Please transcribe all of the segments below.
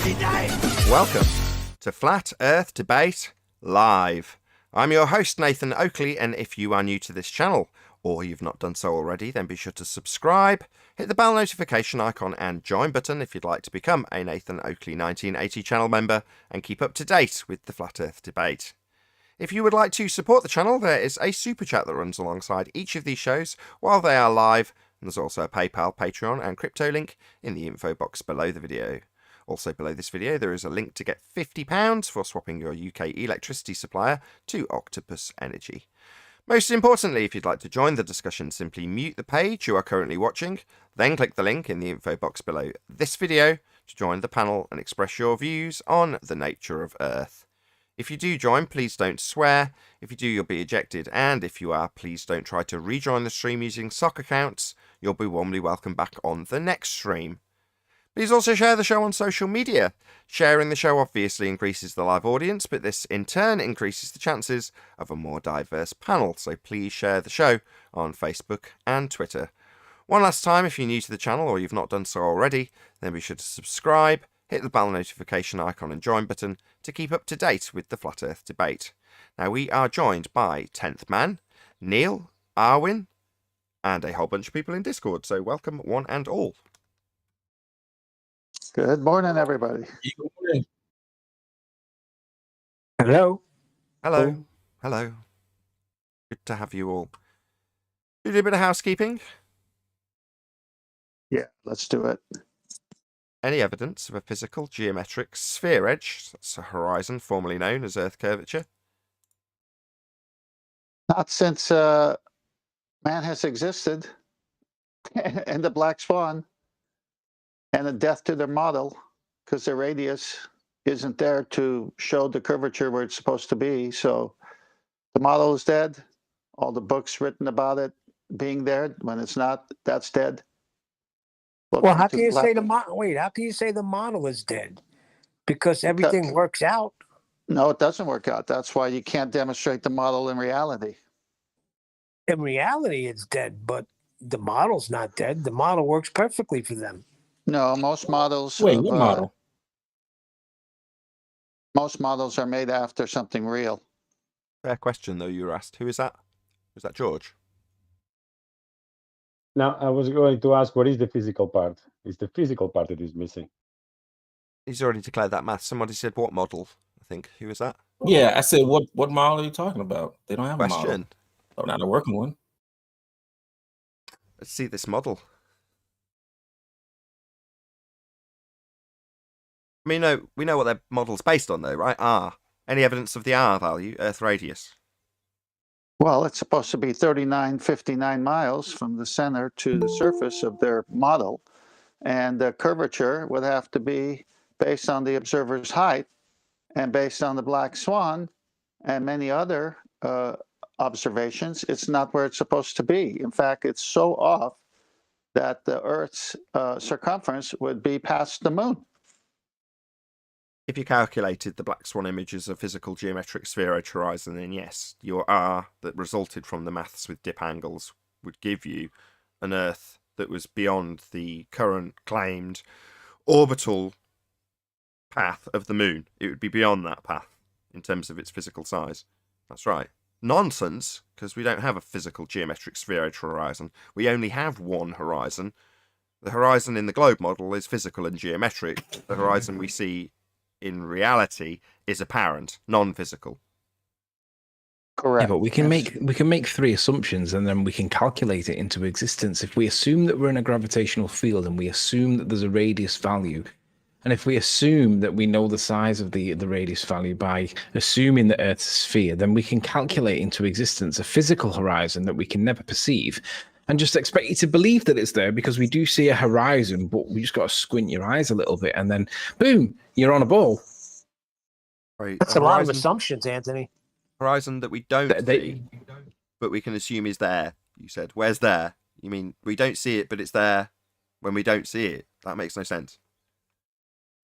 Welcome to Flat Earth Debate Live. I'm your host, Nathan Oakley, and if you are new to this channel, or you've not done so already, then be sure to subscribe, hit the bell notification icon and join button if you'd like to become a Nathan Oakley 1980 channel member and keep up to date with the Flat Earth Debate. If you would like to support the channel, there is a super chat that runs alongside each of these shows while they are live, and there's also a PayPal, Patreon and crypto link in the info box below the video. Also below this video there is a link to get £50 for swapping your UK electricity supplier to Octopus Energy. Most importantly, if you'd like to join the discussion, simply mute the page you are currently watching, then click the link in the info box below this video to join the panel and express your views on the nature of Earth. If you do join, please don't swear. If you do, you'll be ejected, and if you are, please don't try to rejoin the stream using sock accounts. You'll be warmly welcome back on the next stream. Please also share the show on social media. Sharing the show obviously increases the live audience, but this in turn increases the chances of a more diverse panel, so please share the show on Facebook and Twitter. One last time, if you're new to the channel or you've not done so already, then be sure to subscribe, hit the bell notification icon and join button to keep up to date with the Flat Earth Debate. Now we are joined by 10th Man, Neil, Arwin, and a whole bunch of people in Discord, so welcome one and all. Good morning, everybody. Hello. Hello. Hello. Good to have you all. You do a bit of housekeeping? Yeah, let's do it. Any evidence of a physical geometric sphere edge, that's a horizon formerly known as Earth curvature? Not since man has existed, and the black swan, and the death to their model, because the radius isn't there to show the curvature where it's supposed to be. So the model is dead. All the books written about it being there when it's not, that's dead. Well, how can you say the model? Wait, how can you say the model is dead? Because everything works out. No, it doesn't work out. That's why you can't demonstrate the model in reality. In reality, it's dead, but the model's not dead. The model works perfectly for them. No, most models. Wait, what model? Most models are made after something real. Fair question, though, you were asked. Who is that? Was that George? Now, I was going to ask, what is the physical part? It's the physical part that is missing. He's already declared that math. Somebody said what model, I think. Who was that? Yeah, I said, what model are you talking about? They don't have a model. Question. Oh, not a working one. Let's see this model. I mean, we know what their model's based on, though, right? R. Any evidence of the R value, Earth radius? Well, it's supposed to be 3959 miles from the center to the surface of their model. And the curvature would have to be based on the observer's height and based on the black swan and many other observations. It's not where it's supposed to be. In fact, it's so off that the Earth's circumference would be past the moon. If you calculated the black swan image as a physical geometric sphere edge horizon, then yes, your R that resulted from the maths with dip angles would give you an Earth that was beyond the current claimed orbital path of the moon. It would be beyond that path in terms of its physical size. That's right. Nonsense, because we don't have a physical geometric sphere edge horizon. We only have one horizon. The horizon in the globe model is physical and geometric. The horizon we see in reality is apparent, non-physical. Correct. Yeah, but we can make three assumptions and then we can calculate it into existence. If we assume that we're in a gravitational field and we assume that there's a radius value, and if we assume that we know the size of the radius value by assuming the Earth's a sphere, then we can calculate into existence a physical horizon that we can never perceive and just expect you to believe that it's there because we do see a horizon, but we just got to squint your eyes a little bit and then boom, you're on a ball. Right. That's a lot of assumptions, Anthony. Horizon that we don't see, but we can assume is there, you said. Where's there? You mean we don't see it, but it's there when we don't see it? That makes no sense.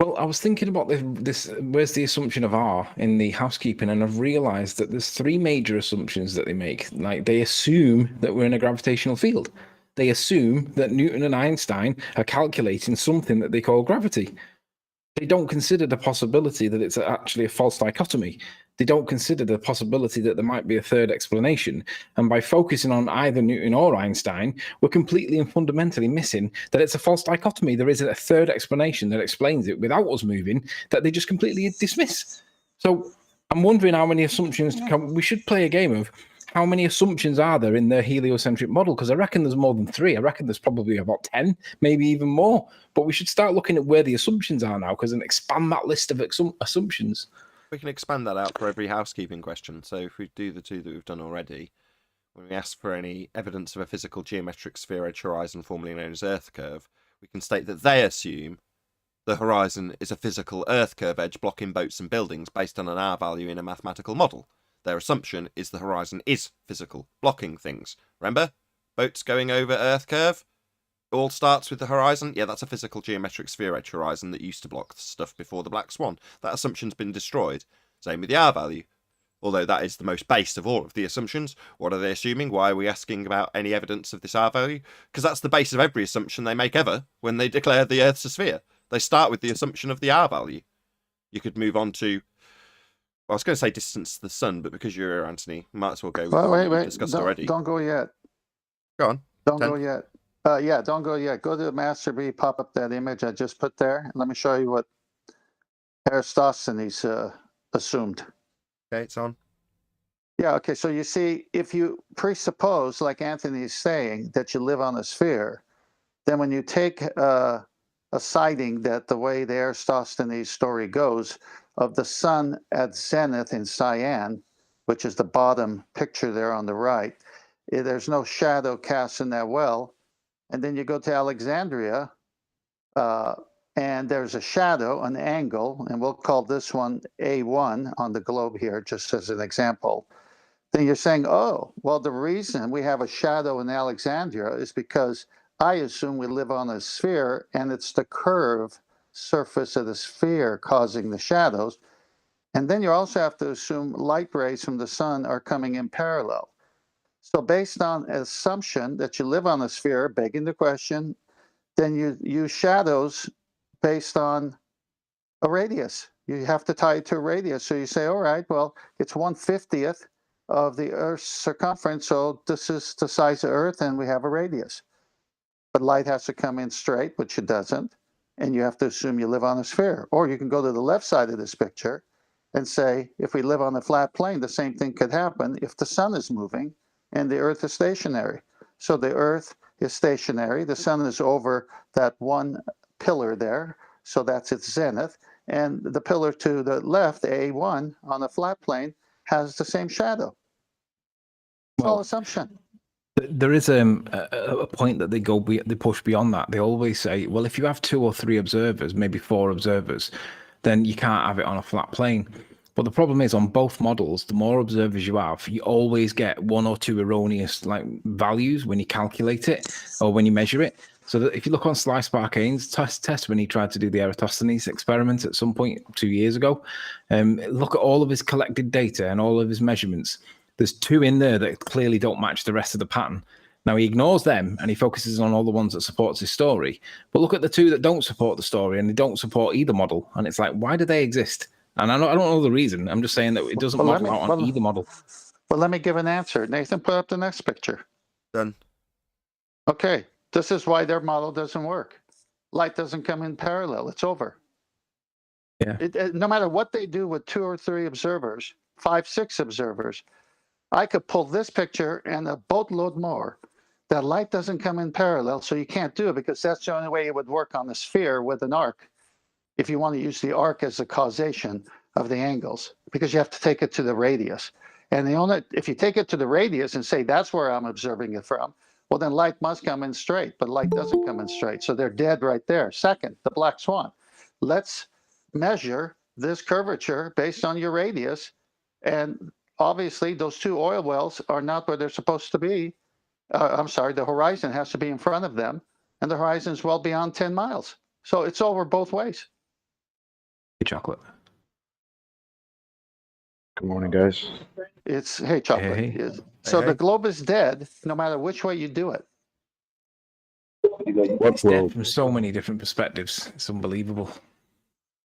Well, I was thinking about this. Where's the assumption of R in the housekeeping? And I've realized that there's three major assumptions that they make. Like, they assume that we're in a gravitational field. They assume that Newton and Einstein are calculating something that they call gravity. they don't consider the possibility that it's actually a false dichotomy. They don't consider the possibility that there might be a third explanation. And by focusing on either Newton or Einstein, we're completely and fundamentally missing that it's a false dichotomy. There is a third explanation that explains it without us moving, that they just completely dismiss. So I'm wondering how many assumptions we should play a game of how many assumptions are there in the heliocentric model? Because I reckon there's more than 3. I reckon there's probably about 10, maybe even more. But we should start looking at where the assumptions are now, because then expand that list of assumptions. We can expand that out for every housekeeping question. So if we do the 2 that we've done already, when we ask for any evidence of a physical geometric sphere edge horizon formerly known as Earth curve, we can state that they assume the horizon is a physical Earth curve edge blocking boats and buildings based on an R value in a mathematical model. Their assumption is the horizon is physical, blocking things. Remember? Boats going over Earth curve? All starts with the horizon. Yeah, that's a physical geometric sphere edge horizon that used to block stuff before the Black Swan. That assumption's been destroyed. Same with the R value. Although that is the most base of all of the assumptions. What are they assuming? Why are we asking about any evidence of this R value? Because that's the base of every assumption they make ever when they declare the Earth's a sphere. They start with the assumption of the R value. You could move on to... I was going to say distance to the sun, but because you're here, Anthony, might as well go with what we discussed already. Don't go yet. Go on. Don't go yet. Yeah, don't go yet. Go to Master B, pop up that image I just put there, and let me show you what Eratosthenes assumed. Okay, it's on. Yeah, okay, so you see, if you presuppose, like Anthony is saying, that you live on a sphere, then when you take a sighting that the way the Eratosthenes story goes, of the sun at zenith in Cyan, which is the bottom picture there on the right, there's no shadow cast in that well. And then you go to Alexandria, and there's a shadow, an angle, and we'll call this one A1 on the globe here, just as an example. Then you're saying, oh, well, the reason we have a shadow in Alexandria is because I assume we live on a sphere, and it's the curved surface of the sphere causing the shadows. And then you also have to assume light rays from the sun are coming in parallel. So based on an assumption that you live on a sphere, begging the question, then you use shadows based on a radius. You have to tie it to a radius. So you say, all right, well, it's 1/50th of the Earth's circumference, so this is the size of Earth, and we have a radius. But light has to come in straight, which it doesn't, and you have to assume you live on a sphere. Or you can go to the left side of this picture and say, if we live on a flat plane, the same thing could happen if the sun is moving and the Earth is stationary. So the Earth is stationary, the sun is over that one pillar there, so that's its zenith, and the pillar to the left, A1, on a flat plane, has the same shadow. It's all assumption. There is a point that they push beyond that. They always say, well, if you have 2 or 3 observers, maybe 4 observers, then you can't have it on a flat plane. But the problem is, on both models, the more observers you have, you always get 1 or 2 erroneous values when you calculate it or when you measure it. So that if you look on Sly Sparkane's test when he tried to do the Eratosthenes experiment at some point 2 years ago, look at all of his collected data and all of his measurements. There's 2 in there that clearly don't match the rest of the pattern. Now, he ignores them and he focuses on all the ones that supports his story. But look at the 2 that don't support the story and they don't support either model. And it's like, why do they exist? And I don't know the reason. I'm just saying that it doesn't model out on either model. Well, let me give an answer. Nathan, put up the next picture. Done. Okay, this is why their model doesn't work. Light doesn't come in parallel. It's over. Yeah. No matter what they do with 2 or 3 observers, 5, 6 observers, I could pull this picture and a boatload more. That light doesn't come in parallel, so you can't do it because that's the only way it would work on a sphere with an arc. If you want to use the arc as a causation of the angles, because you have to take it to the radius. And if you take it to the radius and say that's where I'm observing it from, well, then light must come in straight, but light doesn't come in straight. So they're dead right there. Second, the Black Swan. Let's measure this curvature based on your radius. And obviously, those 2 oil wells are not where they're supposed to be. I'm sorry, the horizon has to be in front of them, and the horizon is well beyond 10 miles. So it's over both ways. Hey, Chocolate. Good morning, guys. It's, hey, Chocolate. Hey. So the globe is dead no matter which way you do it. It's dead from so many different perspectives. It's unbelievable.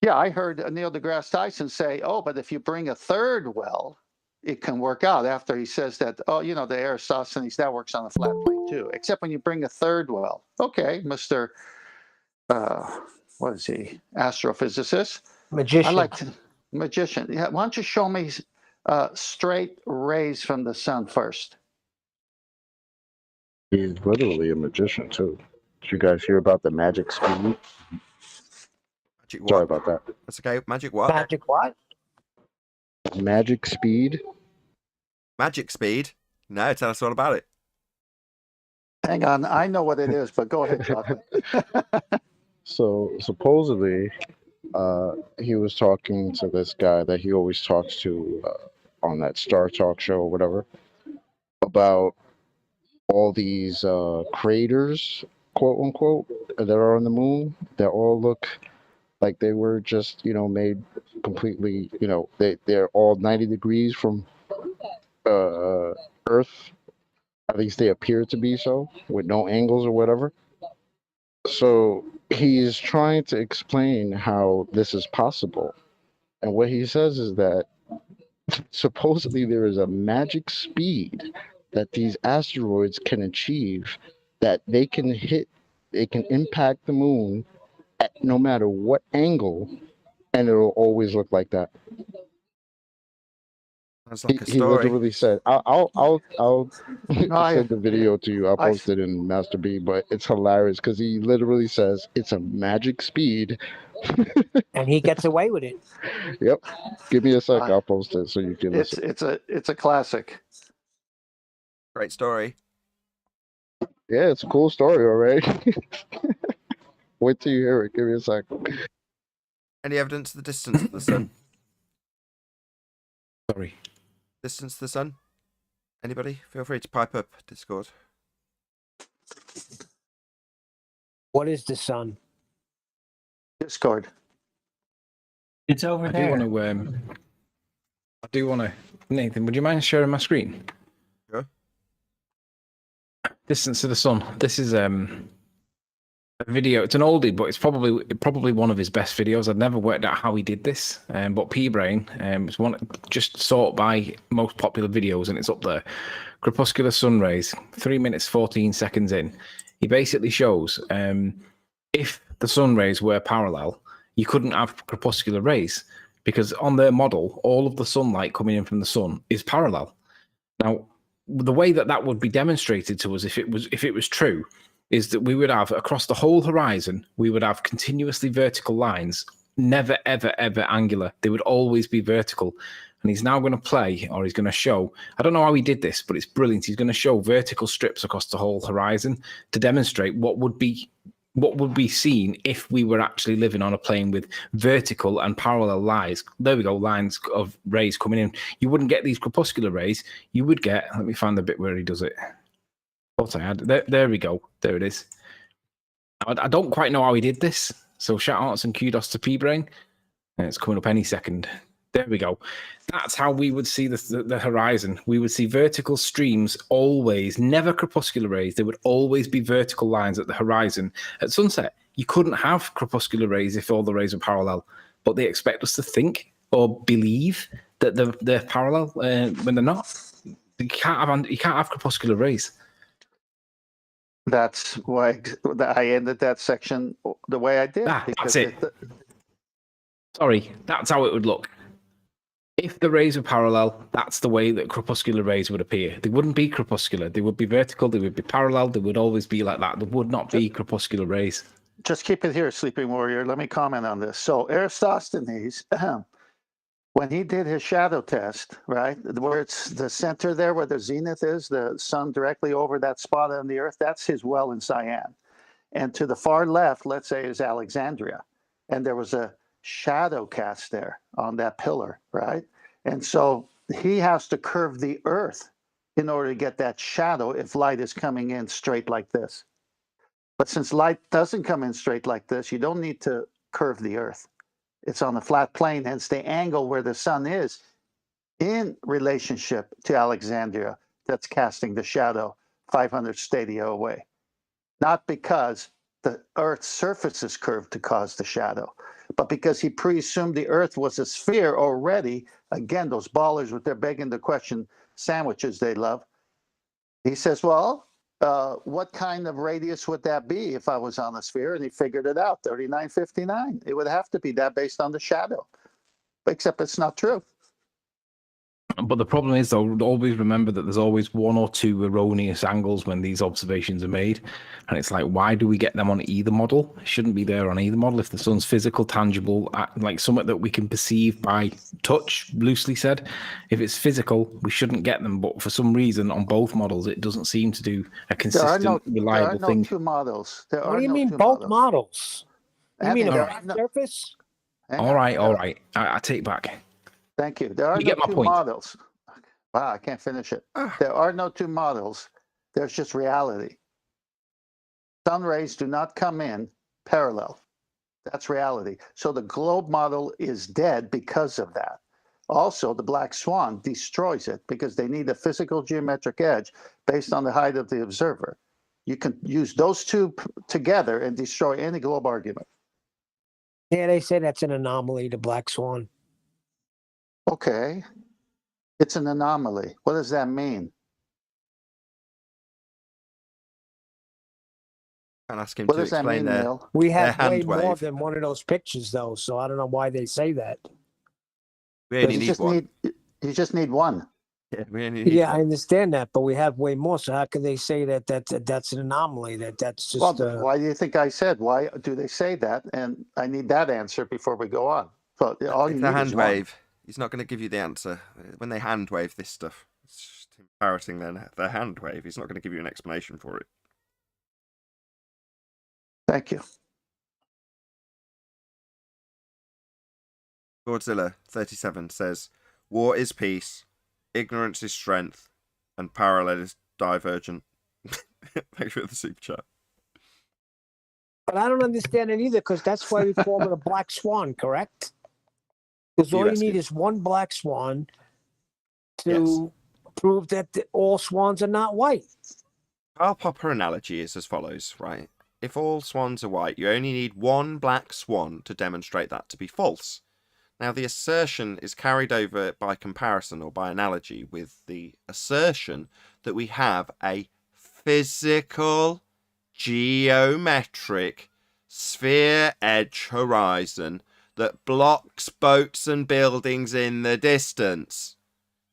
Yeah, I heard Neil deGrasse Tyson say, "Oh, but if you bring a third well, it can work out." After he says that, "Oh, you know, the Eratosthenes that works on a flat plane too." Except when you bring a third well. Okay, Mister, what is he? Astrophysicist. Magician. I like to, magician. Yeah, why don't you show me straight rays from the sun first? He's literally a magician too. Did you guys hear about the magic speed? Magic what? Sorry about that. That's okay. Magic what? Magic what? Magic speed. Magic speed? No, tell us all about it. Hang on, I know what it is, but go ahead, Jonathan. So supposedly, he was talking to this guy that he always talks to on that Star Talk show or whatever about all these craters, quote unquote, that are on the moon. That all look like they were just, made completely, they're all 90 degrees from Earth. At least they appear to be so, with no angles or whatever. So he's trying to explain how this is possible. And what he says is that supposedly there is a magic speed that these asteroids can achieve, that they can impact the moon at no matter what angle, and it'll always look like that. Sounds like a He story. literally said, "I'll No, send the video to you. I'll I- post it in Master B." But it's hilarious because he literally says it's a magic speed. And he gets away with it. Yep. Give me a sec. I'll post it so you can listen. It's a classic. Great story. Yeah, it's a cool story, all right. Wait till you hear it. Give me a sec. Any evidence of the distance of the sun? Sorry. Distance to the sun? Anybody? Feel free to pipe up, Discord. What is the sun? Discord. It's over I there. do want to. Nathan, would you mind sharing my screen? Sure. Distance to the sun. This is a video. It's an oldie, but it's probably one of his best videos. I've never worked out how he did this, but P-Brain is one just sort by most popular videos, and it's up there. Crepuscular sun rays, 3 minutes 14 seconds in. He basically shows if the sun rays were parallel, you couldn't have crepuscular rays because on their model, all of the sunlight coming in from the sun is parallel. Now, the way that would be demonstrated to us if it was true is that we would have across the whole horizon, we would have continuously vertical lines, never, ever, ever angular. They would always be vertical. And he's now going to play, or he's going to show, I don't know how he did this, but it's brilliant. He's going to show vertical strips across the whole horizon to demonstrate what would be seen if we were actually living on a plane with vertical and parallel lines. There we go, lines of rays coming in. You wouldn't get these crepuscular rays. You would get, let me find the bit where he does it. Thought I had. There we go. There it is. I don't quite know how he did this. So shout outs and kudos to P-Brain. And it's coming up any second. There we go. That's how we would see the horizon. We would see vertical streams always, never crepuscular rays. There would always be vertical lines at the horizon. At sunset, you couldn't have crepuscular rays if all the rays were parallel. But they expect us to think or believe that they're parallel when they're not. You can't have crepuscular rays. That's why I ended that section the way I did. That's it. Sorry, that's how it would look. If the rays were parallel, that's the way that crepuscular rays would appear. They wouldn't be crepuscular. They would be vertical. They would be parallel. They would always be like that. There would not be crepuscular rays. Just keep it here, Sleeping Warrior. Let me comment on this. So Eratosthenes, when he did his shadow test, right, where it's the center there where the zenith is, the sun directly over that spot on the earth, that's his well in Cyan. And to the far left, let's say, is Alexandria. And there was a shadow cast there on that pillar, right? And so he has to curve the earth in order to get that shadow if light is coming in straight like this. But since light doesn't come in straight like this, you don't need to curve the earth. It's on a flat plane, hence the angle where the sun is in relationship to Alexandria that's casting the shadow 500 stadia away. Not because the Earth's surface is curved to cause the shadow. But because he presumed the Earth was a sphere already, again, those ballers with their begging the question sandwiches they love, he says, well, what kind of radius would that be if I was on a sphere? And he figured it out, 3959. It would have to be that based on the shadow, except it's not true. But the problem is, though, always remember that there's always one or two erroneous angles when these observations are made. And it's like, why do we get them on either model? It shouldn't be there on either model. If the sun's physical, tangible, like something that we can perceive by touch, loosely said, if it's physical, we shouldn't get them. But for some reason, on both models, it doesn't seem to do a consistent, reliable thing. There are no two models. What do you mean both models? You mean a flat surface? All right. I take back. Thank you. There are no two models. Wow, I can't finish it. There are no two models. There's just reality. Sun rays do not come in parallel. That's reality. So the globe model is dead because of that. Also, the black swan destroys it because they need a physical geometric edge based on the height of the observer. You can use those two together and destroy any globe argument. Yeah, they say that's an anomaly, the black swan. Okay. It's an anomaly. What does that mean? And ask him to explain Neil? We have way more than one of those pictures, though, so I don't know why they say that. We only need one. You just need one. Yeah, we only need one. I understand that, but we have way more. So how can they say that's an anomaly? That's just. Well, why do you think I said? Why do they say that? And I need that answer before we go on. So all you need hand wave. He's not going to give you the answer. When they hand wave this stuff, it's just him parroting their hand wave. He's not going to give you an explanation for it. Thank you. Godzilla 37 says, war is peace, ignorance is strength, and parallel is divergent. Thanks for the super chat. But I don't understand it either, because that's why we call it a black swan, correct? Because all you need is one black swan to prove that all swans are not white. Karl Popper analogy is as follows, right? If all swans are white, you only need one black swan to demonstrate that to be false. Now, the assertion is carried over by comparison or by analogy with the assertion that we have a physical, geometric, sphere edge horizon that blocks boats and buildings in the distance.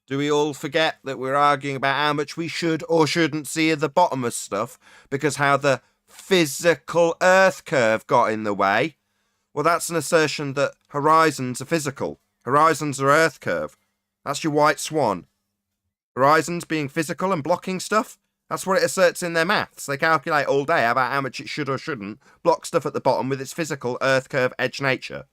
Do we all forget that we're arguing about how much we should or shouldn't see at the bottom of stuff because how the physical Earth curve got in the way? Well, that's an assertion that horizons are physical. Horizons are Earth curve. That's your white swan. Horizons being physical and blocking stuff, that's what it asserts in their maths. They calculate all day about how much it should or shouldn't block stuff at the bottom with its physical Earth curve edge nature.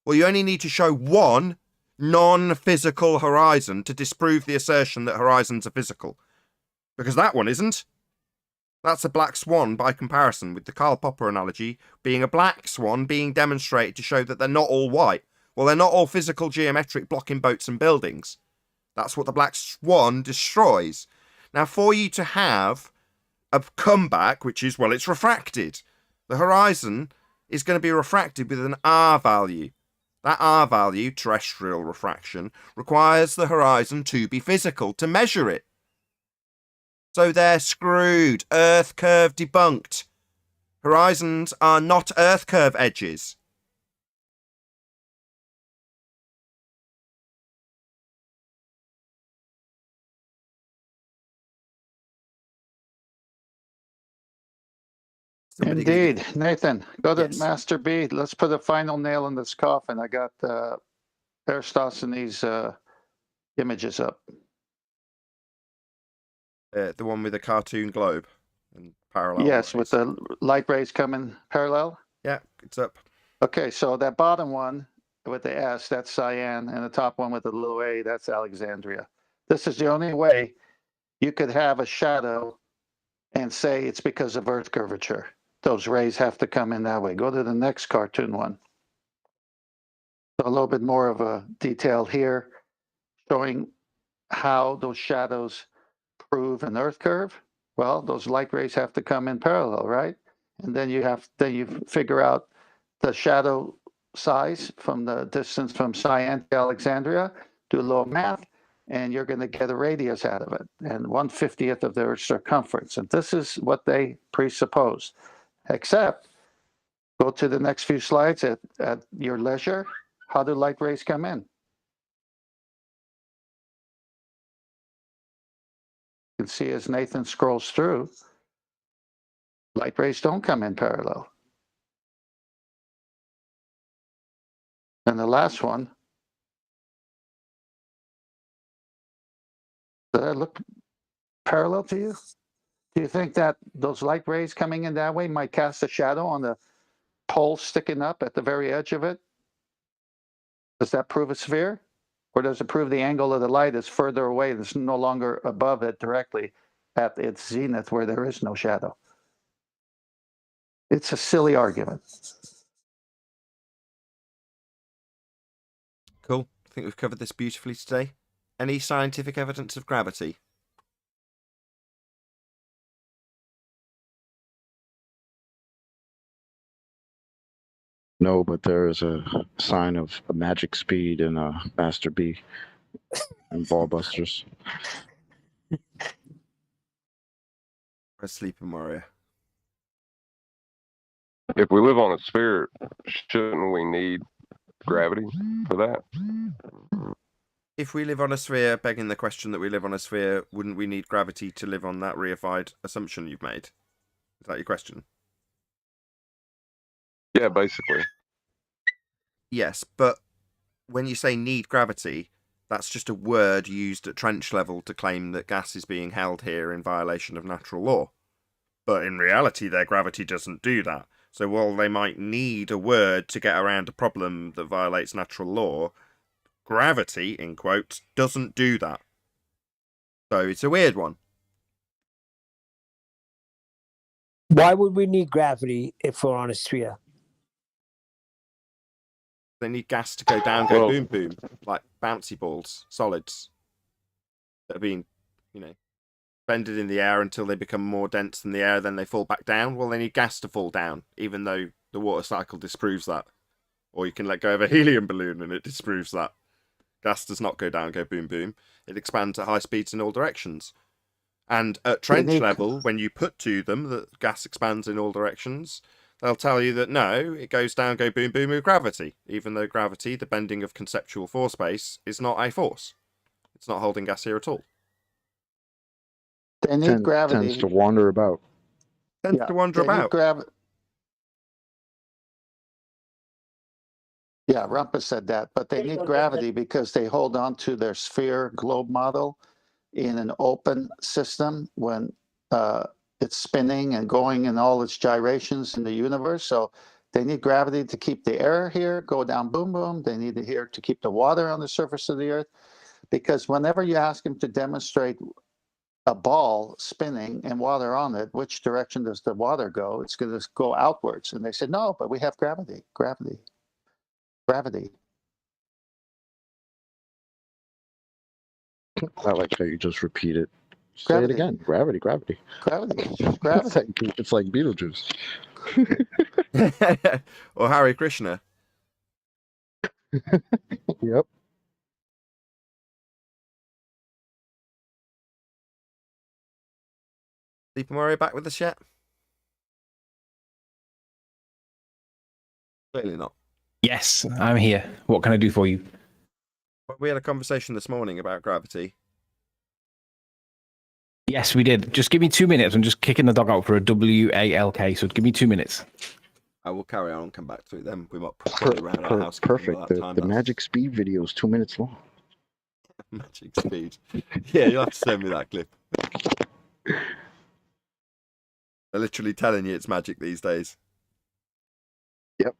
Well, you only need to show one non-physical horizon to disprove the assertion that horizons are physical. Because that one isn't. That's a black swan by comparison, with the Karl Popper analogy being a black swan being demonstrated to show that they're not all white. Well, they're not all physical geometric blocking boats and buildings. That's what the black swan destroys. Now, for you to have a comeback, which is, well, it's refracted. The horizon is going to be refracted with an R value. That R value, terrestrial refraction, requires the horizon to be physical to measure it. So they're screwed. Earth curve debunked. Horizons are not Earth curve edges. Indeed. Nathan, go to Master B. Let's put a final nail in this coffin. I got Aristophanes' images up. The one with the cartoon globe and parallel. Yes, with the light rays coming parallel. Yeah, it's up. Okay, so that bottom one with the S, that's Cyan, and the top one with the little A, that's Alexandria. This is the only way you could have a shadow and say it's because of Earth curvature. Those rays have to come in that way. Go to the next cartoon one. So a little bit more of a detail here, showing how those shadows prove an Earth curve. Well, those light rays have to come in parallel, right? And then you figure out the shadow size from the distance from Cyan to Alexandria, do a little math, and you're going to get a radius out of it, and 1/50th of their circumference. And this is what they presuppose. Except, go to the next few slides at your leisure. How do light rays come in? You can see as Nathan scrolls through, light rays don't come in parallel. And the last one, does that look parallel to you? Do you think that those light rays coming in that way might cast a shadow on the pole sticking up at the very edge of it? Does that prove a sphere? Or does it prove the angle of the light is further away, that's no longer above it directly at its zenith where there is no shadow? It's a silly argument. Cool. I think we've covered this beautifully today. Any scientific evidence of gravity? No, but there is a sign of a magic speed in Master B and Ballbusters. A sleeping warrior. If we live on a sphere, shouldn't we need gravity for that? If we live on a sphere, begging the question that we live on a sphere, wouldn't we need gravity to live on that reified assumption you've made? Is that your question? Yeah, basically. Yes, but when you say need gravity, that's just a word used at trench level to claim that gas is being held here in violation of natural law. But in reality, their gravity doesn't do that. So while they might need a word to get around a problem that violates natural law, gravity, in quotes, doesn't do that. So it's a weird one. Why would we need gravity if we're on a sphere? They need gas to go down, go boom, boom, like bouncy balls, solids that are being, bended in the air until they become more dense than the air, then they fall back down. Well, they need gas to fall down, even though the water cycle disproves that. Or you can let go of a helium balloon and it disproves that. Gas does not go down, go boom, boom. It expands at high speeds in all directions. And at trench level, when you put to them that gas expands in all directions, they'll tell you that no, it goes down, go boom, boom with gravity, even though gravity, the bending of conceptual force space, is not a force. It's not holding gas here at all. They need gravity. Tends to wander about. Tends to wander about. Yeah, Rumpus said that, but they need gravity because they hold on to their sphere globe model in an open system when it's spinning and going in all its gyrations in the universe. So they need gravity to keep the air here, go down, boom, boom. They need it here to keep the water on the surface of the earth. Because whenever you ask them to demonstrate a ball spinning and water on it, which direction does the water go? It's going to go outwards. And they said, no, but we have gravity. I like how you just repeat it. Say it again. Gravity. It's like Beetlejuice. Or Hare Krishna. Yep. Sleeping Warrior back with us yet? Clearly not. Yes, I'm here. What can I do for you? We had a conversation this morning about gravity. Yes, we did. Just give me 2 minutes. I'm just kicking the dog out for a WALK, so give me 2 minutes. I will carry on and come back to it then. We might probably around our house. Perfect. The magic speed video is 2 minutes long. Magic speed. Yeah, you'll have to send me that clip. They're literally telling you it's magic these days. Yep.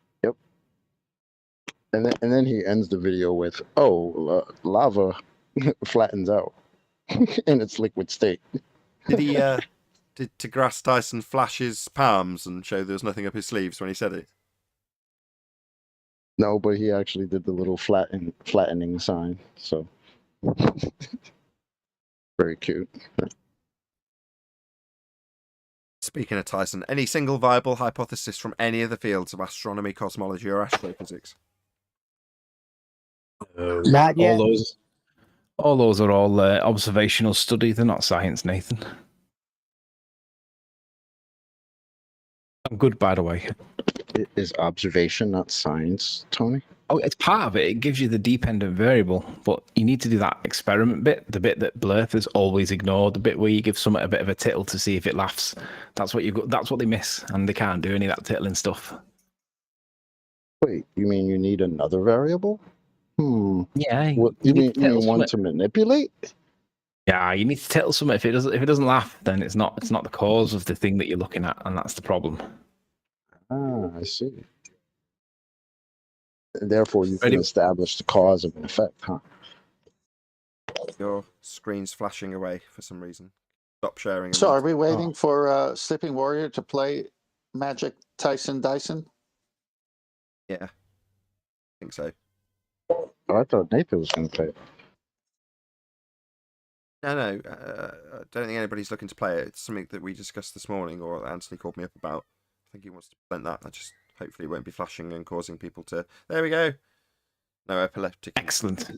And then he ends the video with, lava flattens out in its liquid state. Did he, did deGrasse Tyson flash his palms and show there was nothing up his sleeves when he said it? No, but he actually did the little flattening sign, so very cute. Speaking of Tyson, any single viable hypothesis from any of the fields of astronomy, cosmology, or astrophysics? Not yet. All those are all observational study. They're not science, Nathan. I'm good, by the way. Is observation not science, Tony? Oh, it's part of it. It gives you the dependent variable, but you need to do that experiment bit, the bit that Blurth has always ignored, the bit where you give someone a bit of a tittle to see if it laughs. That's what That's what they miss, and they can't do any of that tittling stuff. Wait, you mean you need another variable? Yeah. What, you mean one to manipulate? Yeah, you need to tittle something. If it doesn't laugh, then it's not the cause of the thing that you're looking at, and that's the problem. Ah, I see. Therefore, you can establish the cause of an effect, huh? Your screen's flashing away for some reason. Stop sharing. So are we waiting for Sleeping Warrior to play Magic Tyson Dyson? Yeah, I think so. Oh, I thought Nathan was going to play it. No, I don't think anybody's looking to play it. It's something that we discussed this morning, or Anthony called me up about. I think he wants to present that. I just hopefully it won't be flashing and causing people to. There we go. No epileptic. Excellent.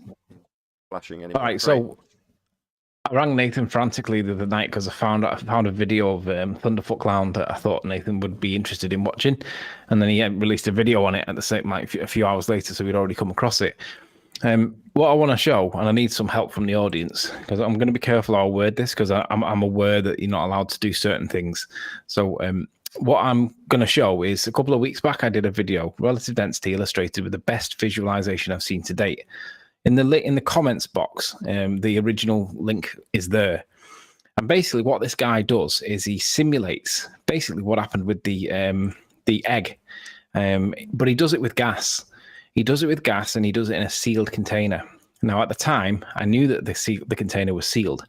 Flashing anymore. All right, so I rang Nathan frantically the other night because I found a video of Thunderfoot Clown that I thought Nathan would be interested in watching, and then he released a video on it at the same a few hours later, so we'd already come across it. What I want to show, and I need some help from the audience because I'm going to be careful how I word this because I'm aware that you're not allowed to do certain things. So what I'm going to show is a couple of weeks back I did a video, relative density illustrated with the best visualization I've seen to date. In the comments box, the original link is there. And basically what this guy does is he simulates basically what happened with the egg, but he does it with gas. He does it with gas and he does it in a sealed container. Now, at the time, I knew that the container was sealed,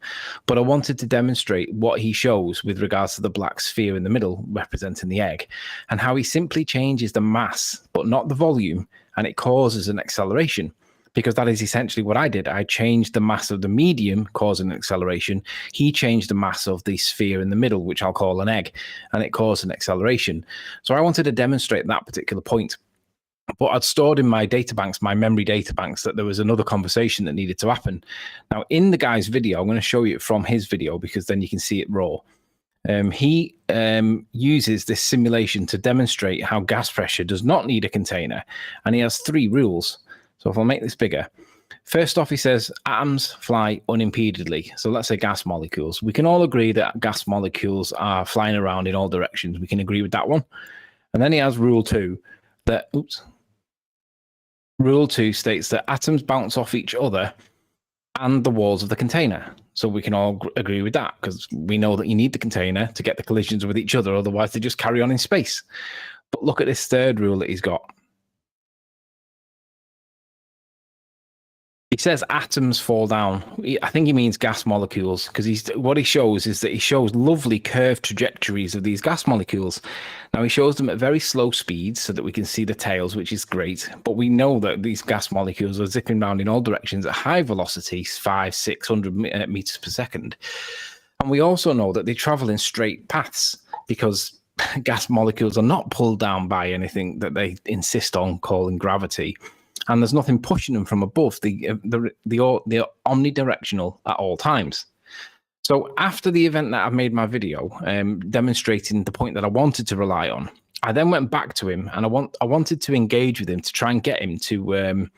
but I wanted to demonstrate what he shows with regards to the black sphere in the middle representing the egg and how he simply changes the mass, but not the volume, and it causes an acceleration. Because that is essentially what I did. I changed the mass of the medium, causing an acceleration. He changed the mass of the sphere in the middle, which I'll call an egg, and it caused an acceleration. So I wanted to demonstrate that particular point. But I'd stored in my databanks, my memory databanks, that there was another conversation that needed to happen. Now, in the guy's video, I'm going to show you it from his video because then you can see it raw. He uses this simulation to demonstrate how gas pressure does not need a container, and he has 3 rules. So if I'll make this bigger, first off, he says atoms fly unimpededly. So let's say gas molecules. We can all agree that gas molecules are flying around in all directions. We can agree with that one. And then he has rule 2 that, Rule 2 states that atoms bounce off each other and the walls of the container. So we can all agree with that because we know that you need the container to get the collisions with each other. Otherwise, they just carry on in space. But look at this third rule that he's got. He says atoms fall down. I think he means gas molecules because what he shows is that he shows lovely curved trajectories of these gas molecules. Now, he shows them at very slow speeds so that we can see the tails, which is great. But we know that these gas molecules are zipping around in all directions at high velocities, 500-600 meters per second. And we also know that they travel in straight paths because gas molecules are not pulled down by anything that they insist on calling gravity. And there's nothing pushing them from above. They're omnidirectional at all times. So after the event that I've made my video demonstrating the point that I wanted to rely on, I then went back to him and I wanted to engage with him to try and get him to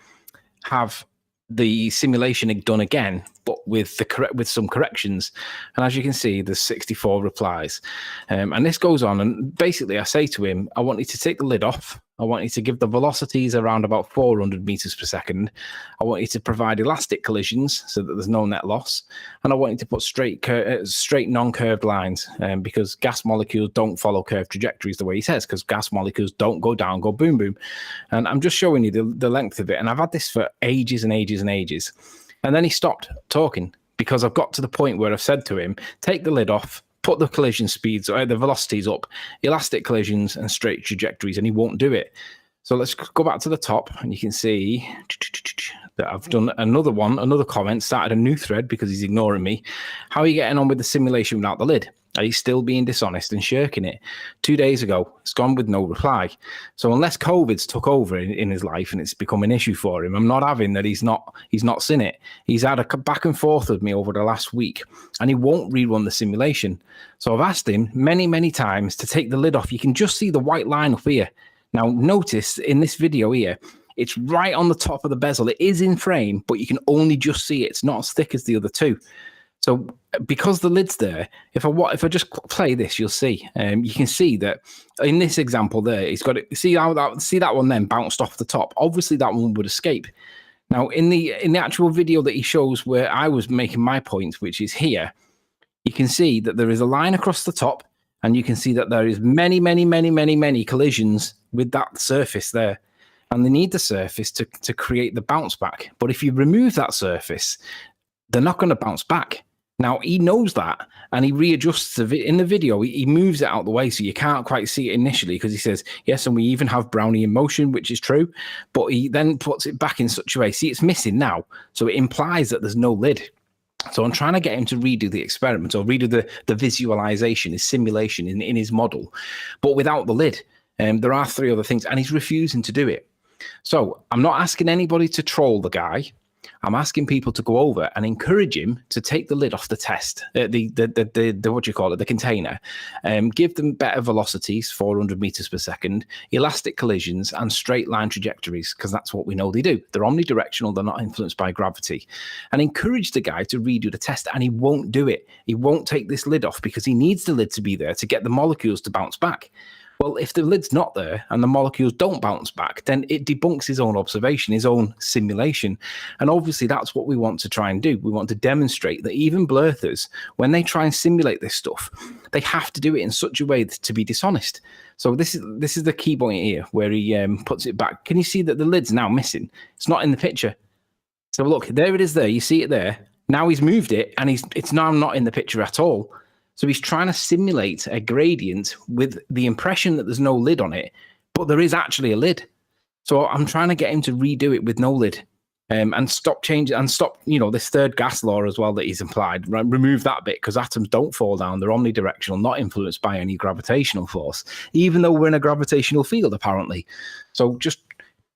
have the simulation done again, but with some corrections. And as you can see, there's 64 replies. And this goes on. And basically, I say to him, I want you to take the lid off. I want you to give the velocities around about 400 meters per second. I want you to provide elastic collisions so that there's no net loss. And I want you to put straight non-curved lines because gas molecules don't follow curved trajectories the way he says, because gas molecules don't go down, go boom, boom. And I'm just showing you the length of it. And I've had this for ages and ages and ages. And then he stopped talking because I've got to the point where I've said to him, take the lid off, put the collision speeds or the velocities up, elastic collisions and straight trajectories, and he won't do it. So let's go back to the top and you can see that I've done another comment, started a new thread because he's ignoring me. How are you getting on with the simulation without the lid? And he's still being dishonest and shirking it. 2 days ago, it's gone with no reply. So unless COVID's took over in his life and it's become an issue for him, I'm not having that he's not seen it. He's had a back and forth with me over the last week, and he won't rerun the simulation. So I've asked him many, many times to take the lid off. You can just see the white line up here. Now, notice in this video here, it's right on the top of the bezel. It is in frame, but you can only just see it. It's not as thick as the other two. So because the lid's there, if I just play this, you'll see. You can see that in this example there, it's got it. See that one then bounced off the top. Obviously, that one would escape. Now, in the actual video that he shows where I was making my point, which is here, you can see that there is a line across the top, and you can see that there is many, many, many, many, many collisions with that surface there. And they need the surface to create the bounce back. But if you remove that surface, they're not going to bounce back. Now, he knows that, and he readjusts in the video. He moves it out the way so you can't quite see it initially, because he says, yes, and we even have Brownian motion, which is true, but he then puts it back in such a way. See, it's missing now, so it implies that there's no lid. So I'm trying to get him to redo the experiment or redo the visualization, his simulation in his model, but without the lid. There are 3 other things, and he's refusing to do it. So I'm not asking anybody to troll the guy. I'm asking people to go over and encourage him to take the lid off the test, the what do you call it, the container, give them better velocities, 400 meters per second, elastic collisions, and straight line trajectories, because that's what we know they do. They're omnidirectional, they're not influenced by gravity. And encourage the guy to redo the test, and he won't do it. He won't take this lid off because he needs the lid to be there to get the molecules to bounce back. Well, if the lid's not there and the molecules don't bounce back, then it debunks his own observation, his own simulation. And obviously, that's what we want to try and do. We want to demonstrate that even blurthers, when they try and simulate this stuff, they have to do it in such a way to be dishonest. So this is the key point here, where he puts it back. Can you see that the lid's now missing? It's not in the picture. So look, there it is there. You see it there. Now he's moved it, and it's now not in the picture at all. So he's trying to simulate a gradient with the impression that there's no lid on it, but there is actually a lid. So I'm trying to get him to redo it with no lid, and stop changing and stop, this third gas law as well that he's implied. Right? Remove that bit, because atoms don't fall down. They're omnidirectional, not influenced by any gravitational force, even though we're in a gravitational field, apparently. So just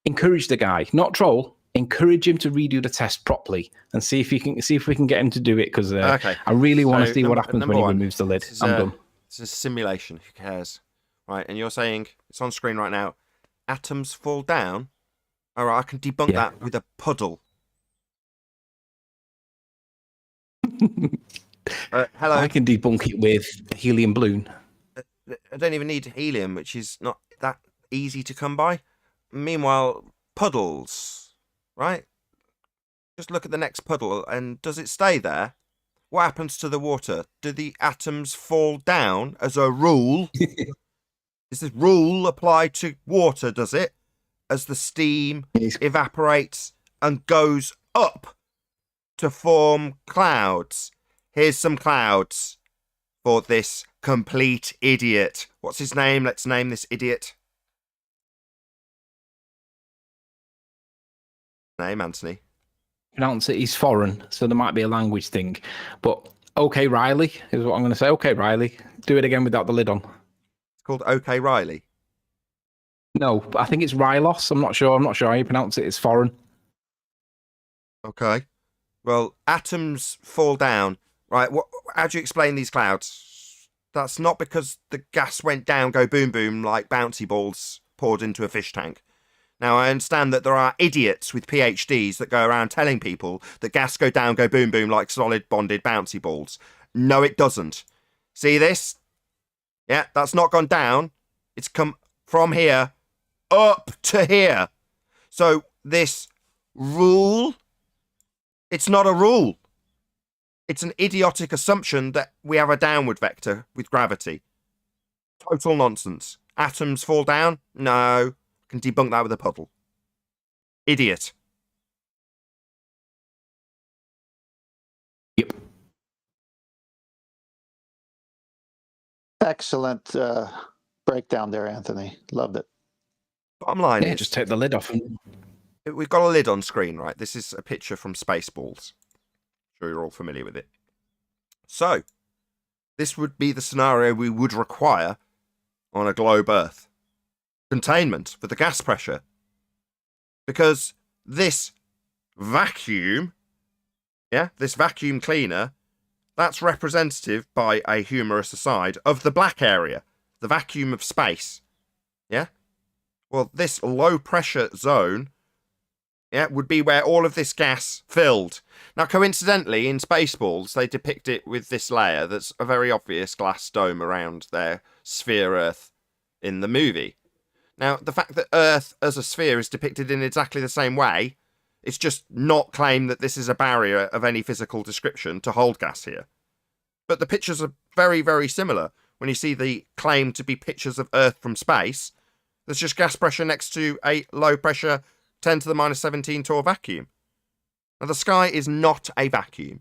encourage the guy, not troll. Encourage him to redo the test properly and see if we can get him to do it, because I really want to see what happens when he removes the lid. I'm done. It's a simulation. Who cares? Right, and you're saying it's on screen right now. Atoms fall down. All right, I can debunk that with a puddle. Hello. I can debunk it with a helium balloon. I don't even need helium, which is not that easy to come by. Meanwhile, puddles. Right? Just look at the next puddle, and does it stay there? What happens to the water? Do the atoms fall down as a rule? Is this rule applied to water, does it? As the steam evaporates and goes up to form clouds. Here's some clouds for this complete idiot. What's his name? Let's name this idiot. Name, Anthony. Pronounce it. He's foreign, so there might be a language thing. But OK Riley is what I'm going to say. OK Riley, do it again without the lid on. It's called OK Riley. No, but I think it's Rylos. I'm not sure how you pronounce it. It's foreign. Okay. Well, atoms fall down. Right. How do you explain these clouds? That's not because the gas went down, go boom boom, like bouncy balls poured into a fish tank. Now, I understand that there are idiots with PhDs that go around telling people that gas go down, go boom, boom, like solid bonded bouncy balls. No, it doesn't. See this? Yeah, that's not gone down. It's come from here up to here. So this rule, it's not a rule. It's an idiotic assumption that we have a downward vector with gravity. Total nonsense. Atoms fall down? No. Can debunk that with a puddle. Idiot. Yep. Excellent breakdown there, Anthony. Loved it. Bottom line is, just take the lid off. We've got a lid on screen, right? This is a picture from Spaceballs. I'm sure you're all familiar with it. So, this would be the scenario we would require on a globe Earth. Containment for the gas pressure. Because this vacuum, this vacuum cleaner, that's representative, by a humorous aside, of the black area, the vacuum of space. Yeah? Well, this low pressure zone, would be where all of this gas filled. Now, coincidentally, in Spaceballs, they depict it with this layer that's a very obvious glass dome around their sphere Earth in the movie. Now, the fact that Earth as a sphere is depicted in exactly the same way, it's just not claimed that this is a barrier of any physical description to hold gas here. But the pictures are very, very similar. When you see the claim to be pictures of Earth from space, there's just gas pressure next to a low pressure 10 to the minus 17 torr vacuum. Now, the sky is not a vacuum,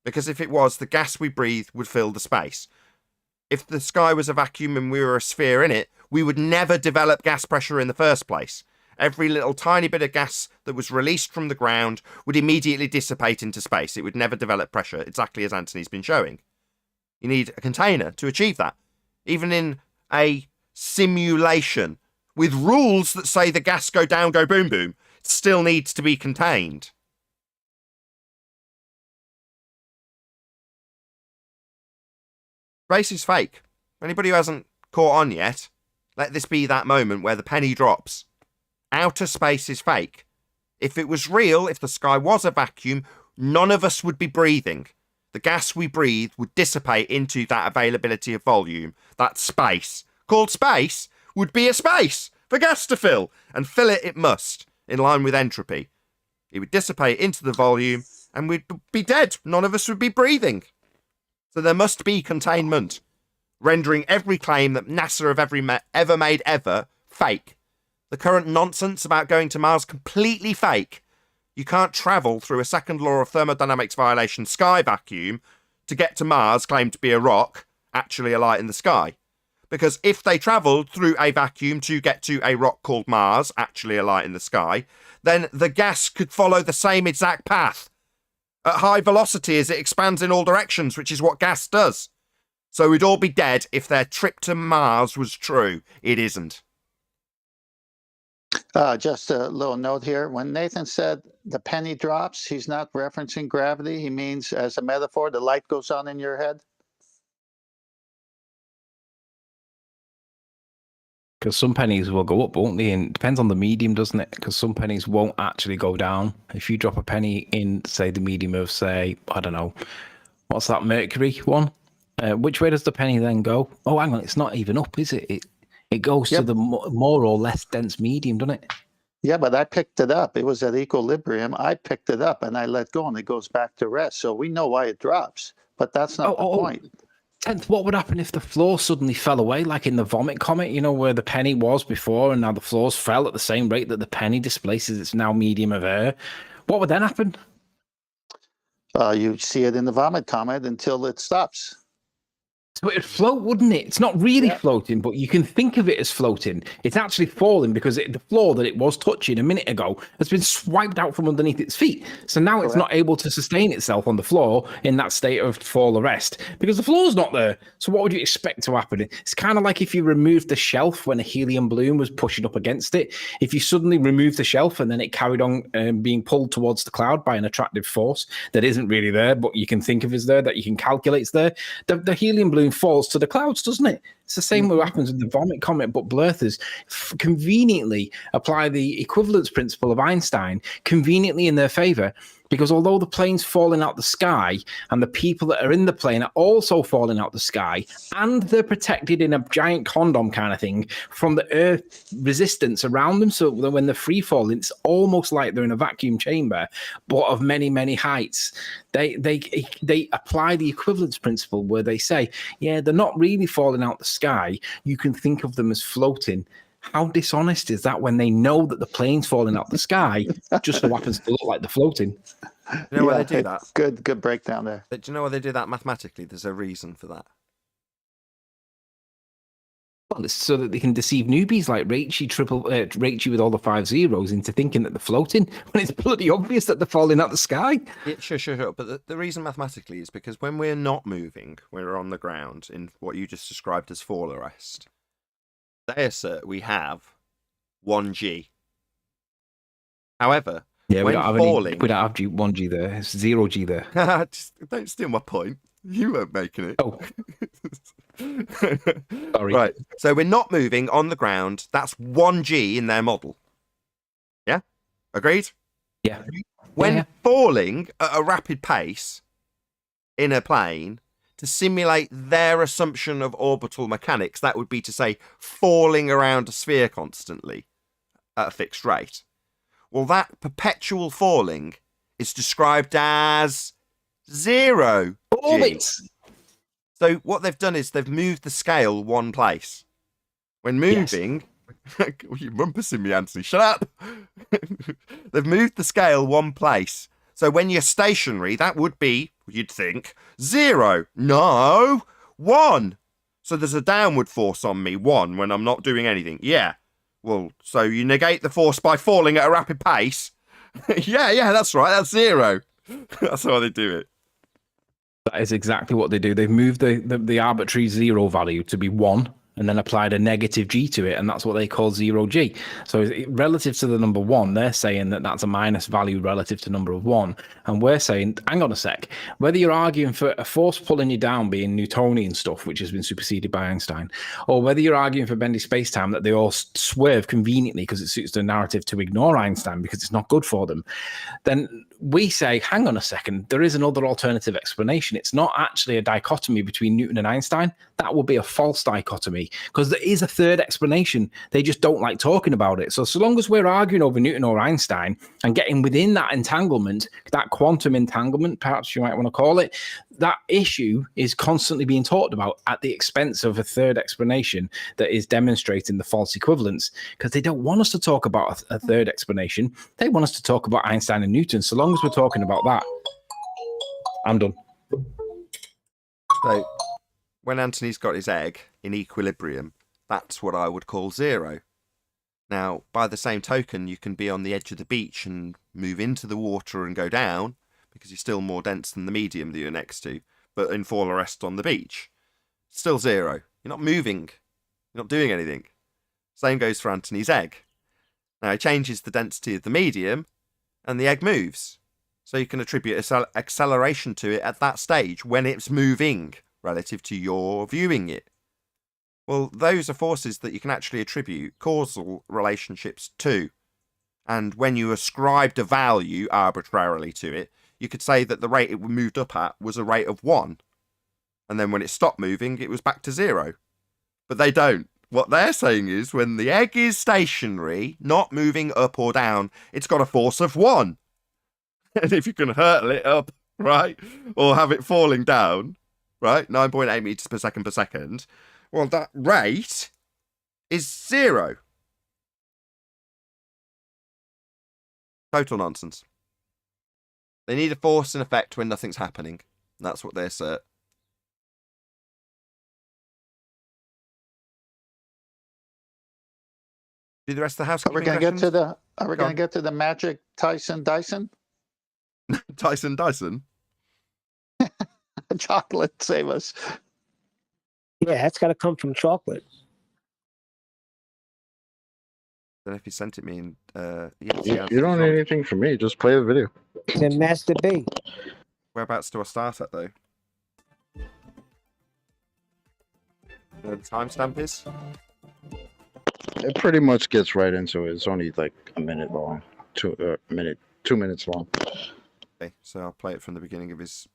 because if it was, the gas we breathe would fill the space. If the sky was a vacuum and we were a sphere in it, we would never develop gas pressure in the first place. Every little tiny bit of gas that was released from the ground would immediately dissipate into space. It would never develop pressure, exactly as Anthony's been showing. You need a container to achieve that. Even in a simulation with rules that say the gas go down, go boom, boom, it still needs to be contained. Space is fake. Anybody who hasn't caught on yet, let this be that moment where the penny drops. Outer space is fake. If it was real, if the sky was a vacuum, none of us would be breathing. The gas we breathe would dissipate into that availability of volume. That space, called space, would be a space for gas to fill, and fill it must, in line with entropy. It would dissipate into the volume, and we'd be dead. None of us would be breathing. So there must be containment, rendering every claim that NASA have ever made fake. The current nonsense about going to Mars, completely fake. You can't travel through a second law of thermodynamics violation sky vacuum to get to Mars, claimed to be a rock, actually a light in the sky. Because if they travelled through a vacuum to get to a rock called Mars, actually a light in the sky, then the gas could follow the same exact path at high velocity as it expands in all directions, which is what gas does. So we'd all be dead if their trip to Mars was true. It isn't. Just a little note here. When Nathan said the penny drops, he's not referencing gravity. He means, as a metaphor, the light goes on in your head. Because some pennies will go up, won't they? And it depends on the medium, doesn't it? Because some pennies won't actually go down. If you drop a penny in, say, the medium of, say, I don't know, what's that, Mercury one? Which way does the penny then go? Oh, hang on, it's not even up, is it? It goes to the more or less dense medium, doesn't it? Yeah, but I picked it up. It was at equilibrium. I picked it up and I let go, and it goes back to rest. So we know why it drops, but that's not the point. 10th, what would happen if the floor suddenly fell away, like in the vomit comet, you know, where the penny was before and now the floors fell at the same rate that the penny displaces its now medium of air? What would then happen? You see it in the vomit comet until it stops. So it'd float, wouldn't it? It's not really floating, but you can think of it as floating. It's actually falling because the floor that it was touching a minute ago has been swiped out from underneath its feet. So now it's not able to sustain itself on the floor in that state of fall or rest because the floor's not there. So what would you expect to happen? It's kind of like if you removed the shelf when a helium balloon was pushing up against it. If you suddenly remove the shelf and then it carried on being pulled towards the cloud by an attractive force that isn't really there, but you can think of as there, that you can calculate is there, the helium balloon falls to the clouds, doesn't it? It's the same what happens with the vomit comet, but Blurthers conveniently apply the equivalence principle of Einstein conveniently in their favor, because although the plane's falling out the sky and the people that are in the plane are also falling out the sky, and they're protected in a giant condom kind of thing from the earth resistance around them, so that when they're free falling, it's almost like they're in a vacuum chamber, but of many, many heights. They apply the equivalence principle where they say, yeah, they're not really falling out the sky. You can think of them as floating. How dishonest is that when they know that the plane's falling out the sky just so happens to look like they're floating? You know why they do that? Good breakdown there. Do you know why they do that mathematically? There's a reason for that. Well, it's so that they can deceive newbies like Rachie with all the 5 zeros into thinking that they're floating when it's bloody obvious that they're falling out the sky. Yeah, sure. But the reason mathematically is because when we're not moving, we're on the ground in what you just described as fall arrest. They assert we have 1g. However, Yeah, when falling, we don't have 1G there. It's 0G there. just don't steal my point. You weren't making it. Oh. Sorry. Right. So we're not moving on the ground. That's 1g in their model. Yeah? Agreed? Yeah. When falling at a rapid pace in a plane, to simulate their assumption of orbital mechanics, that would be to say falling around a sphere constantly at a fixed rate. Well, that perpetual falling is described as 0 Orbits. So what they've done is they've moved the scale one place. When moving, you're rumpusing me, Anthony. Shut up. They've moved the scale one place. So when you're stationary, that would be, you'd think, 0. No, 1. So there's a downward force on me, 1, when I'm not doing anything. Yeah. Well, so you negate the force by falling at a rapid pace. yeah, that's right. That's 0. That's how they do it. That is exactly what they do. They've moved the arbitrary 0 value to be 1 and then applied a negative g to it, and that's what they call 0g. So relative to the number 1, they're saying that that's a minus value relative to number of 1. And we're saying, hang on a sec, whether you're arguing for a force pulling you down being Newtonian stuff, which has been superseded by Einstein, or whether you're arguing for bendy space-time that they all swerve conveniently because it suits the narrative to ignore Einstein because it's not good for them, then we say, hang on a second, there is another alternative explanation. It's not actually a dichotomy between Newton and Einstein. That would be a false dichotomy because there is a third explanation. They just don't like talking about it. So long as we're arguing over Newton or Einstein and getting within that entanglement, that quantum entanglement, perhaps you might want to call it, that issue is constantly being talked about at the expense of a third explanation that is demonstrating the false equivalence, because they don't want us to talk about a third explanation. They want us to talk about Einstein and Newton. So long as we're talking about that, I'm done. So when Anthony's got his egg in equilibrium, that's what I would call 0. Now, by the same token, you can be on the edge of the beach and move into the water and go down, because you're still more dense than the medium that you're next to, but in fall arrest on the beach. Still 0. You're not moving. You're not doing anything. Same goes for Anthony's egg. Now, it changes the density of the medium, and the egg moves. So you can attribute acceleration to it at that stage when it's moving relative to your viewing it. Well, those are forces that you can actually attribute causal relationships to. And when you ascribed a value arbitrarily to it, you could say that the rate it moved up at was a rate of 1. And then when it stopped moving, it was back to 0. But they don't. What they're saying is when the egg is stationary, not moving up or down, it's got a force of 1. And if you can hurtle it up, right, or have it falling down, right, 9.8 meters per second, well, that rate is 0. Total nonsense. They need a force in effect when nothing's happening. That's what they assert. Do the rest of the house. Are we going to get to the magic Tyson Dyson? Tyson Dyson? Chocolate, save us. Yeah, that's got to come from chocolate. I don't know if you sent it me in. You don't need anything from me. Just play the video. Then Master B. Whereabouts do I start at, though? The timestamp is? It pretty much gets right into it. It's only like a minute long. 2 minutes long. Okay, so I'll play it from the beginning of his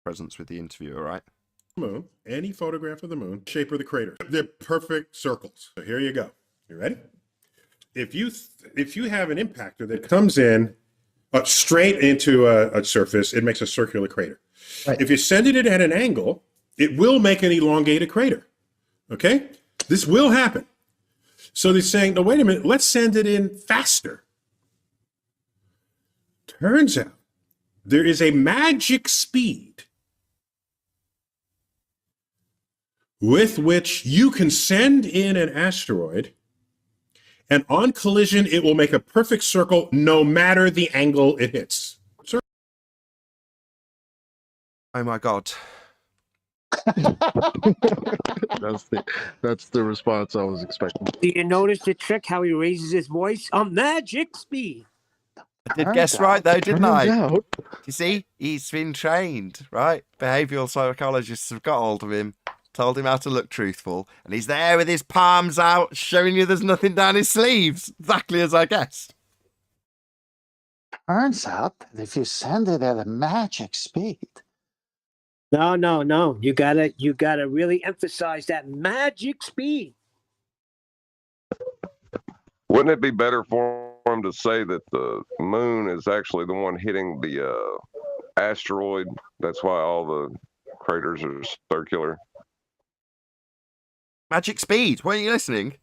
presence with the interviewer, right? Moon, any photograph of the moon, shape of the crater. They're perfect circles. So here you go. You ready? If you have an impactor that comes in straight into a surface, it makes a circular crater. Right. If you send it at an angle, it will make an elongated crater. Okay? This will happen. So they're saying, no, wait a minute, let's send it in faster. Turns out there is a magic speed with which you can send in an asteroid, and on collision, it will make a perfect circle no matter the angle it hits. Oh my God. That's the response I was expecting. Do you notice the trick how he raises his voice? A magic speed. I did guess right though, didn't Turns I? out, You see, he's been trained, right? Behavioral psychologists have got hold of him, told him how to look truthful, and he's there with his palms out, showing you there's nothing down his sleeves, exactly as I guessed. Turns out that if you send it at a magic speed. No. You gotta really emphasize that magic speed. Wouldn't it be better for him to say that the moon is actually the one hitting the asteroid? That's why all the craters are circular. Magic speed, weren't you listening?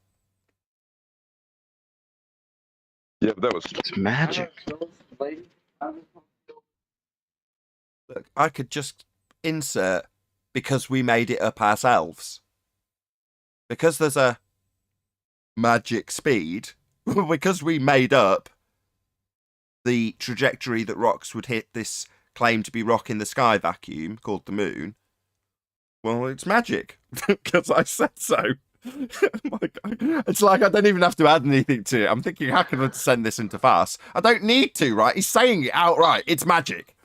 Yeah, but that was it's magic. Look, I could just insert because we made it up ourselves. Because there's a magic speed, because we made up the trajectory that rocks would hit this claimed to be rock in the sky vacuum called the moon. Well, it's magic because I said so. My God. It's like I don't even have to add anything to it. I'm thinking, how can I send this into farce? I don't need to, right? He's saying it outright. It's magic.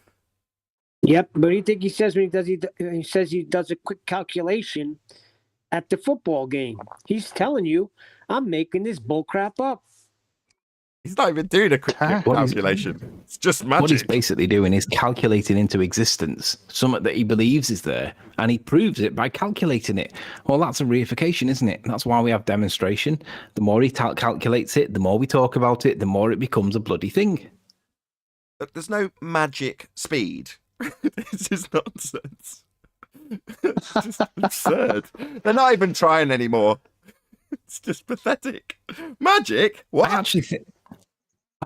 Yep, but you think he says when he says he does a quick calculation at the football game? He's telling you, I'm making this bullcrap up. He's not even doing a quick calculation. It's just magic. What he's basically doing is calculating into existence something that he believes is there, and he proves it by calculating it. Well, that's a reification, isn't it? That's why we have demonstration. The more he calculates it, the more we talk about it, the more it becomes a bloody thing. Look, there's no magic speed. This is nonsense. It's just absurd. They're not even trying anymore. It's just pathetic. Magic? What?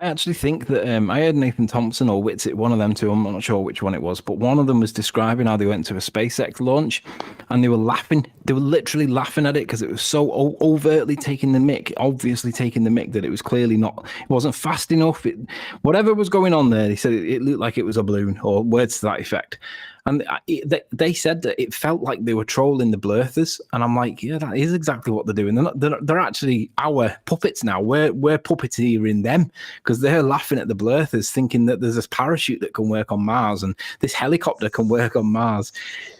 I actually think that I heard Nathan Thompson or Whitsitt, one of them two, I'm not sure which one it was, but one of them was describing how they went to a SpaceX launch and they were laughing. They were literally laughing at it because it was so overtly taking the mick, obviously taking the mick, that it was clearly not, it wasn't fast enough. Whatever was going on there, they said it looked like it was a balloon or words to that effect. And they said that it felt like they were trolling the blurthers. And I'm like, yeah, that is exactly what they're doing. They're actually our puppets now. We're puppeteering them because they're laughing at the blurthers, thinking that there's this parachute that can work on Mars and this helicopter can work on Mars.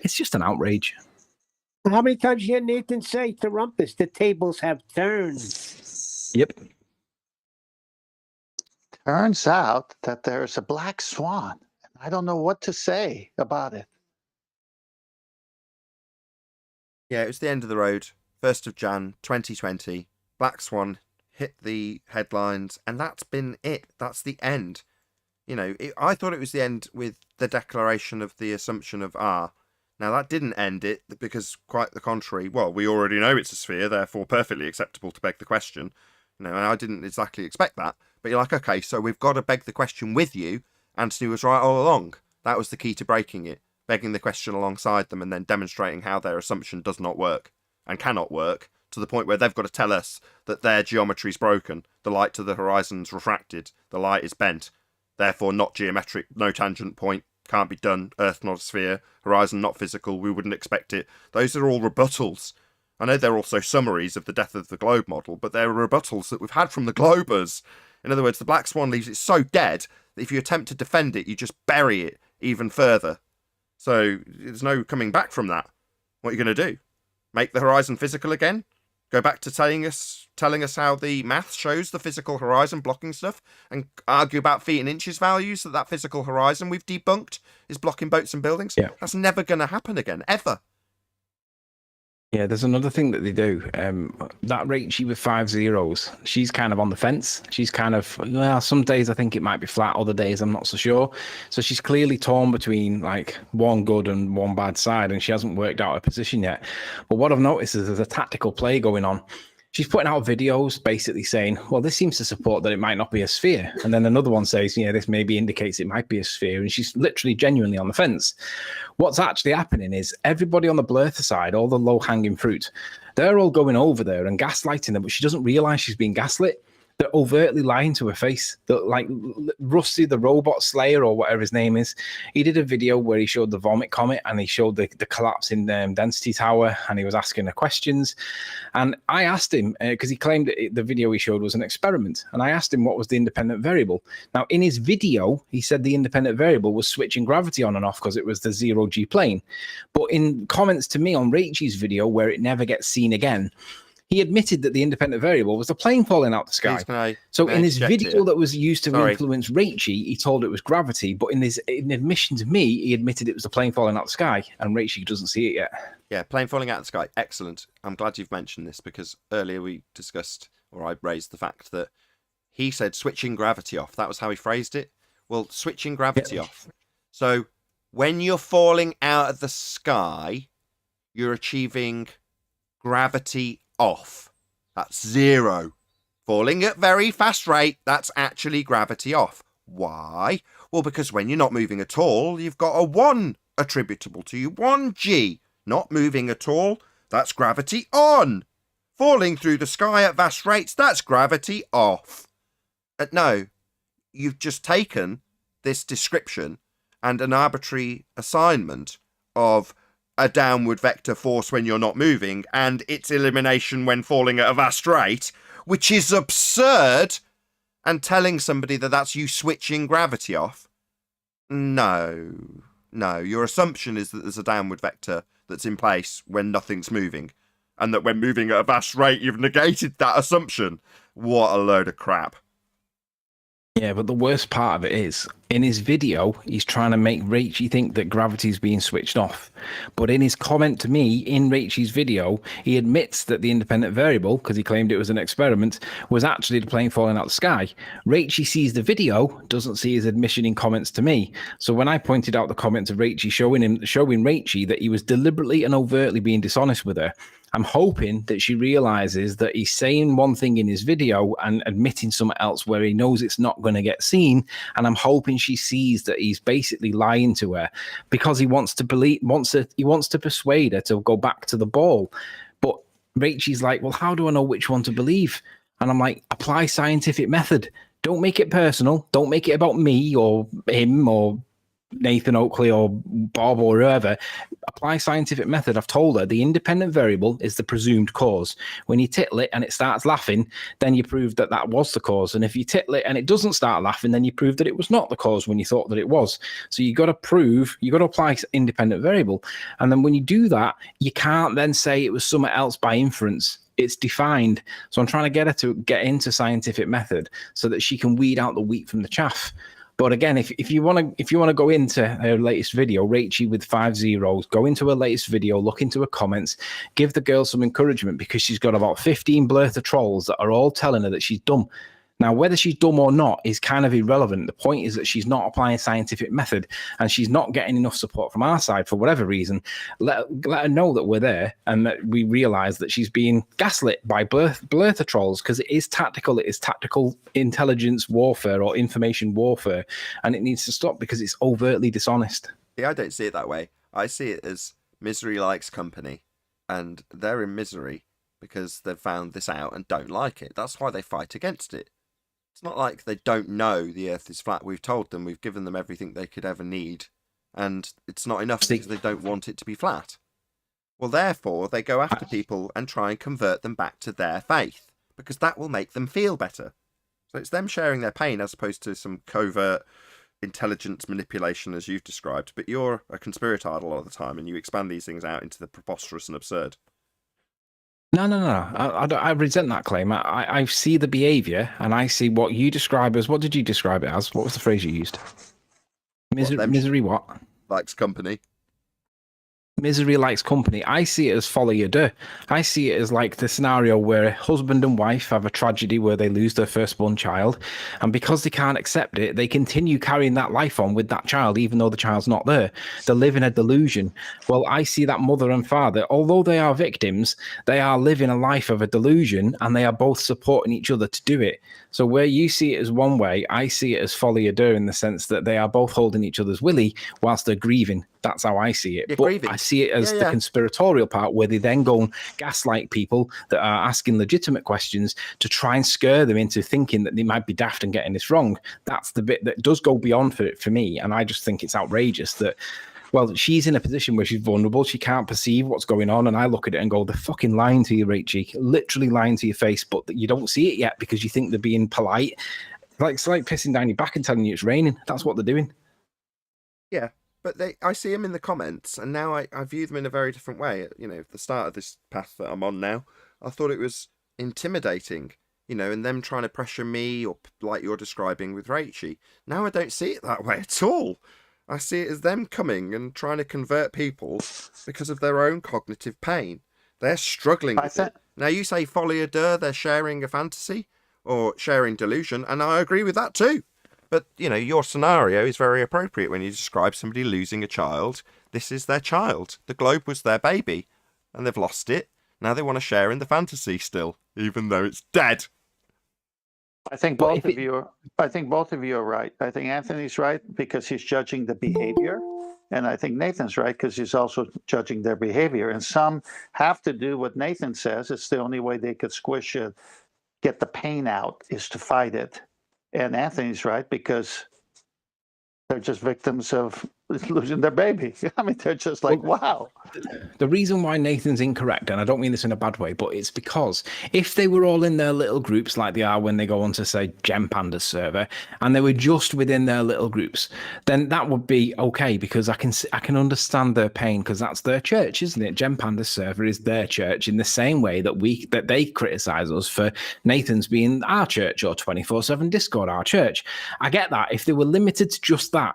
It's just an outrage. How many times you hear Nathan say to Rumpus, the tables have turned? Yep. Turns out that there's a black swan. I don't know what to say about it. Yeah, it was the end of the road. 1st of Jan, 2020. Black Swan hit the headlines, and that's been it. That's the end. You know, I thought it was the end with the declaration of the assumption of R. Now, that didn't end it, because quite the contrary. Well, we already know it's a sphere, therefore perfectly acceptable to beg the question. You know, and I didn't exactly expect that. But you're like, okay, so we've got to beg the question with you. Anthony was right all along. That was the key to breaking it. Begging the question alongside them and then demonstrating how their assumption does not work and cannot work, to the point where they've got to tell us that their geometry's broken. The light to the horizon's refracted. The light is bent. Therefore not geometric, no tangent point, can't be done. Earth not a sphere. Horizon not physical, we wouldn't expect it. Those are all rebuttals. I know they're also summaries of the death of the globe model, but they're rebuttals that we've had from the globers. In other words, the black swan leaves it so dead that if you attempt to defend it, you just bury it even further. So there's no coming back from that. What are you going to do? Make the horizon physical again? Go back to telling us how the math shows the physical horizon blocking stuff, and argue about feet and inches values that physical horizon we've debunked is blocking boats and buildings? Yeah. That's never going to happen again, ever. Yeah, there's another thing that they do. That rate sheet with 5 zeros, she's kind of on the fence. She's kind of, well, some days I think it might be flat, other days I'm not so sure. So she's clearly torn between like one good and one bad side, and she hasn't worked out her position yet. But what I've noticed is there's a tactical play going on. she's putting out videos basically saying, well, this seems to support that it might not be a sphere. And then another one says, yeah, this maybe indicates it might be a sphere. And she's literally genuinely on the fence. What's actually happening is everybody on the blurter side, all the low-hanging fruit, they're all going over there and gaslighting her, but she doesn't realize she's being gaslit. They're overtly lying to her face. Like Rusty, the robot slayer, or whatever his name is, he did a video where he showed the vomit comet and he showed the collapse in density tower, and he was asking her questions. And I asked him, because he claimed that the video he showed was an experiment, and I asked him what was the independent variable. Now, in his video, he said the independent variable was switching gravity on and off because it was the zero-G plane. But in comments to me on Rachel's video, where it never gets seen again, he admitted that the independent variable was the plane falling out the sky. So in his video that was used to influence Rachel, he told it was gravity, but in admission to me, he admitted it was the plane falling out the sky, and Rachel doesn't see it yet. Yeah, plane falling out of the sky. Excellent. I'm glad you've mentioned this, because earlier we discussed, or I raised the fact that he said switching gravity off. That was how he phrased it. Well, switching gravity off. So when you're falling out of the sky, you're achieving gravity off. That's zero. Falling at very fast rate, that's actually gravity off. Why? Well, because when you're not moving at all, you've got a 1 attributable to you. 1G. Not moving at all, that's gravity on. Falling through the sky at vast rates, that's gravity off. No, you've just taken this description and an arbitrary assignment of a downward vector force when you're not moving and its elimination when falling at a vast rate, which is absurd, and telling somebody that that's you switching gravity off. No, your assumption is that there's a downward vector that's in place when nothing's moving, and that when moving at a vast rate you've negated that assumption. What a load of crap. Yeah, but the worst part of it is, in his video, he's trying to make Rachel think that gravity's being switched off. But in his comment to me, in Rachel's video, he admits that the independent variable, because he claimed it was an experiment, was actually the plane falling out of the sky. Rachel sees the video, doesn't see his admission in comments to me. So when I pointed out the comments of Rachel showing Rachel that he was deliberately and overtly being dishonest with her, I'm hoping that she realizes that he's saying one thing in his video and admitting something else where he knows it's not going to get seen. And I'm hoping she sees that he's basically lying to her because he wants to persuade her to go back to the ball. But Rachel's like, well, how do I know which one to believe? And I'm like, apply scientific method. Don't make it personal. Don't make it about me or him or Nathan Oakley or Bob or whoever. Apply scientific method. I've told her the independent variable is the presumed cause. When you tickle it and it starts laughing, then you prove that that was the cause. And if you tickle it and it doesn't start laughing, then you prove that it was not the cause when you thought that it was. So you got to apply independent variable. And then when you do that, you can't then say it was something else by inference. It's defined. So I'm trying to get her to get into scientific method so that she can weed out the wheat from the chaff. But again, if you want to go into her latest video, Rachel with 5 zeros, go into her latest video, look into her comments, give the girl some encouragement, because she's got about 15 blurter trolls that are all telling her that she's dumb. Now, whether she's dumb or not is kind of irrelevant. The point is that she's not applying scientific method and she's not getting enough support from our side for whatever reason. Let her know that we're there and that we realize that she's being gaslit by blurter trolls, because it is tactical. It is tactical intelligence warfare or information warfare, and it needs to stop because it's overtly dishonest. Yeah, I don't see it that way. I see it as misery likes company, and they're in misery because they've found this out and don't like it. That's why they fight against it. It's not like they don't know the Earth is flat. We've told them, we've given them everything they could ever need, and it's not enough because they don't want it to be flat. Well, therefore, they go after people and try and convert them back to their faith, because that will make them feel better. So it's them sharing their pain as opposed to some covert intelligence manipulation as you've described. But you're a conspirator a lot of the time, and you expand these things out into the preposterous and absurd. No. I resent that claim. I see the behaviour, and I see what you describe as. What did you describe it as? What was the phrase you used? Misery what? Likes company. misery likes company. I see it as follow your deux. I see it as like the scenario where husband and wife have a tragedy where they lose their firstborn child, and because they can't accept it, they continue carrying that life on with that child, even though the child's not there. They live in a delusion. Well, I see that mother and father, although they are victims, they are living a life of a delusion, and they are both supporting each other to do it. So where you see it as one way, I see it as folly or do, in the sense that they are both holding each other's willy whilst they're grieving. That's how I see it. You're but grieving. I see it as the conspiratorial part, where they then go and gaslight people that are asking legitimate questions to try and scare them into thinking that they might be daft and getting this wrong. That's the bit that does go beyond for me. And I just think it's outrageous that, well, she's in a position where she's vulnerable. She can't perceive what's going on. And I look at it and go, they're fucking lying to you, Rachie. Literally lying to your face, but you don't see it yet because you think they're being polite. It's like pissing down your back and telling you it's raining. That's what they're doing. Yeah, but I see them in the comments, and now I view them in a very different way. You know, at the start of this path that I'm on now, I thought it was intimidating, you know, and them trying to pressure me, or like you're describing with Rachie. Now I don't see it that way at all. I see it as them coming and trying to convert people because of their own cognitive pain. They're struggling with it. Now you say folie à deux, they're sharing a fantasy or sharing delusion, and I agree with that too. But, you know, your scenario is very appropriate when you describe somebody losing a child. This is their child. The globe was their baby, and they've lost it. Now they want to share in the fantasy still, even though it's dead. I think both of you are right. I think Anthony's right because he's judging the behavior. And I think Nathan's right because he's also judging their behavior. And some have to do what Nathan says. It's the only way they could squish it, get the pain out, is to fight it. And Anthony's right because they're just victims of losing their baby. I mean, they're just like, wow. The reason why Nathan's incorrect, and I don't mean this in a bad way, but it's because if they were all in their little groups like they are when they go on to, say, Gem Panda's server, and they were just within their little groups, then that would be okay, because I can understand their pain, because that's their church, isn't it? Gem Panda's server is their church, in the same way that they criticize us for Nathan's being our church, or 24/7 Discord, our church. I get that if they were limited to just that.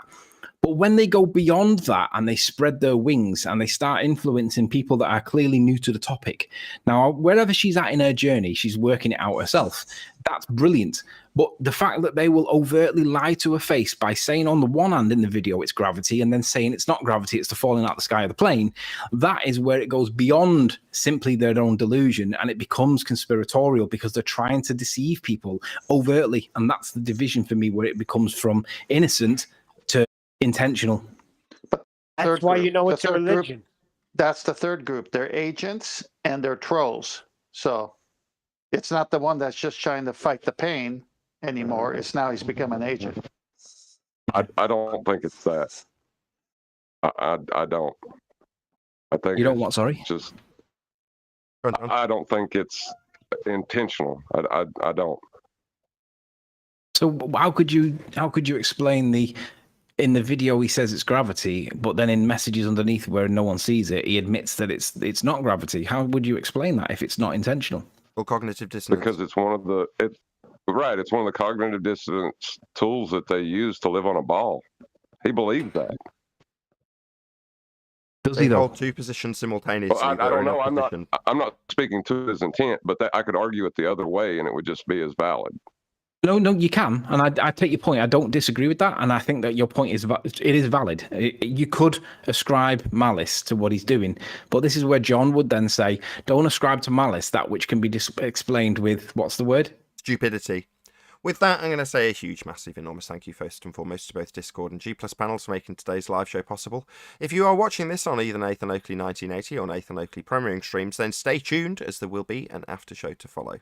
But when they go beyond that and they spread their wings and they start influencing people that are clearly new to the topic. Now, wherever she's at in her journey, she's working it out herself. That's brilliant. But the fact that they will overtly lie to her face by saying on the one hand in the video it's gravity, and then saying it's not gravity, it's the falling out of the sky of the plane, that is where it goes beyond simply their own delusion, and it becomes conspiratorial because they're trying to deceive people overtly. And that's the division for me, where it becomes from innocent to intentional. That's why you know it's a religion. That's the third group. They're agents and they're trolls. So it's not the one that's just trying to fight the pain anymore. It's now he's become an agent. I don't think it's that. I don't. I think you don't what? Sorry. Just. I don't think it's intentional. I don't. So how could you explain in the video he says it's gravity, but then in messages underneath where no one sees it, he admits that it's not gravity? How would you explain that if it's not intentional? Or cognitive dissonance? Because it's one of the it's one of the cognitive dissonance tools that they use to live on a ball. He believes that. Does he hold two positions simultaneously? Well, I don't know. I'm not speaking to his intent, but I could argue it the other way, and it would just be as valid. No, you can, and I take your point. I don't disagree with that, and I think that your point is valid. You could ascribe malice to what he's doing, but this is where John would then say, "Don't ascribe to malice that which can be explained with what's the word? Stupidity." With that, I'm going to say a huge, massive, enormous thank you first and foremost to both Discord and G+ panels for making today's live show possible. If you are watching this on either Nathan Oakley 1980 or Nathan Oakley premiering streams, then stay tuned, as there will be an after show to follow.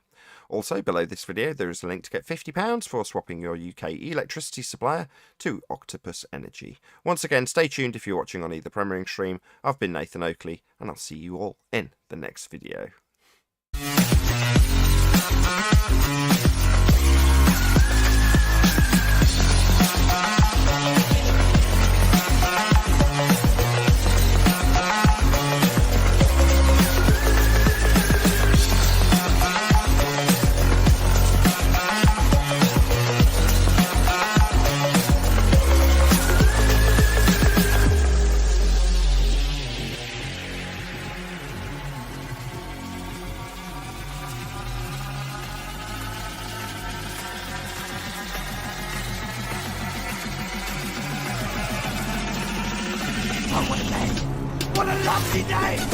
Also, below this video, there is a link to get £50 for swapping your UK electricity supplier to Octopus Energy. Once again, stay tuned if you're watching on either premiering stream. I've been Nathan Oakley, and I'll see you all in the next video. What a lovely day!